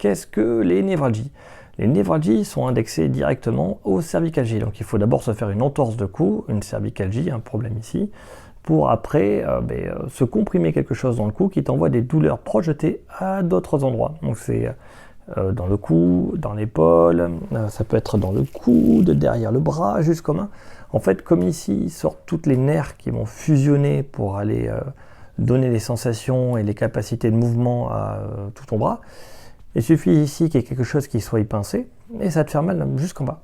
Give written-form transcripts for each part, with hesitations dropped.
qu'est-ce que les névralgies? Les névralgies sont indexées directement aux cervicalgies. Donc il faut d'abord se faire une entorse de cou, une cervicalgie, un problème ici, pour après se comprimer quelque chose dans le cou qui t'envoie des douleurs projetées à d'autres endroits. Donc c'est dans le cou, dans l'épaule, ça peut être dans le coude, derrière le bras, jusqu'aux mains. En fait, comme ici sortent toutes les nerfs qui vont fusionner pour aller donner les sensations et les capacités de mouvement à tout ton bras, il suffit ici qu'il y ait quelque chose qui soit pincé et ça te fait mal jusqu'en bas.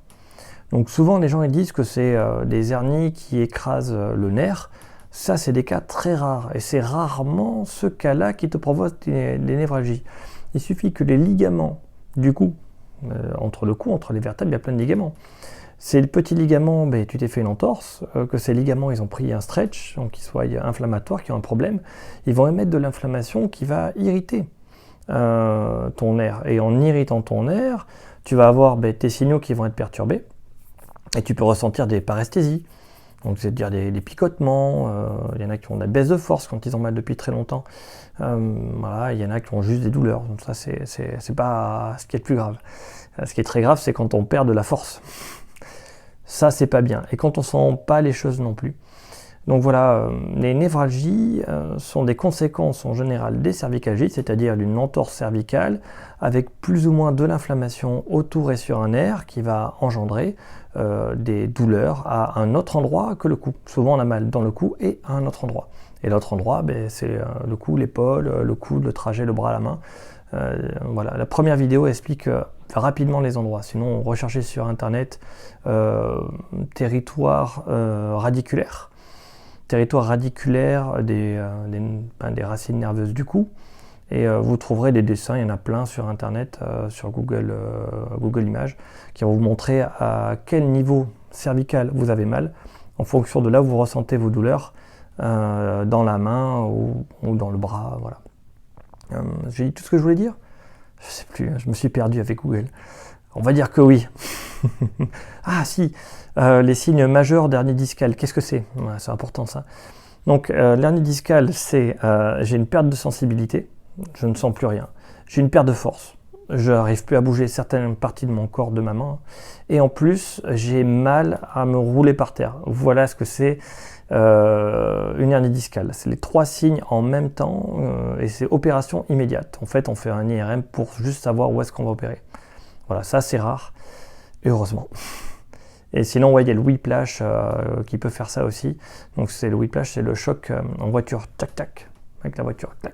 Donc souvent les gens ils disent que c'est des hernies qui écrasent le nerf. Ça c'est des cas très rares et c'est rarement ce cas-là qui te provoque des névralgies. Il suffit que les ligaments du cou, entre les vertèbres, il y a plein de ligaments. Ces petits ligaments, tu t'es fait une entorse, que ces ligaments ils ont pris un stretch, donc qu'ils soient inflammatoires, qui ont un problème, ils vont émettre de l'inflammation qui va irriter ton nerf. Et en irritant ton nerf, tu vas avoir tes signaux qui vont être perturbés et tu peux ressentir des paresthésies. Donc c'est-à-dire des picotements, il y en a qui ont de la baisse de force quand ils ont mal depuis très longtemps. Voilà, il y en a qui ont juste des douleurs. Donc ça c'est pas ce qui est le plus grave. Ce qui est très grave, c'est quand on perd de la force. Ça c'est pas bien. Et quand on sent pas les choses non plus. Donc voilà, les névralgies sont des conséquences en général des cervicalgies, c'est-à-dire d'une entorse cervicale avec plus ou moins de l'inflammation autour et sur un nerf qui va engendrer des douleurs à un autre endroit que le cou. Souvent on a mal dans le cou et à un autre endroit. Et l'autre endroit, c'est le cou, l'épaule, le coude, le trajet, le bras, la main. Voilà, la première vidéo explique rapidement les endroits. Sinon, recherchez sur internet territoire radiculaire. Territoire radiculaire des racines nerveuses du cou. Et vous trouverez des dessins, il y en a plein sur internet, sur Google Images, qui vont vous montrer à quel niveau cervical vous avez mal, en fonction de là où vous ressentez vos douleurs, dans la main ou dans le bras. Voilà. J'ai dit tout ce que je voulais dire? Je sais plus, je me suis perdu avec Google. On va dire que oui. Ah si, les signes majeurs d'hernie discale, qu'est-ce que c'est? Ouais, c'est important ça. Donc l'hernie discale, c'est j'ai une perte de sensibilité, je ne sens plus rien. J'ai une perte de force, je n'arrive plus à bouger certaines parties de mon corps, de ma main. Et en plus, j'ai mal à me rouler par terre. Voilà ce que c'est une hernie discale. C'est les 3 signes en même temps et c'est opération immédiate. En fait, on fait un IRM pour juste savoir où est-ce qu'on va opérer. Voilà, ça c'est rare, et heureusement. Et sinon, ouais, il y a le whiplash qui peut faire ça aussi. Donc le whiplash, c'est le choc en voiture, tac tac, avec la voiture, tac.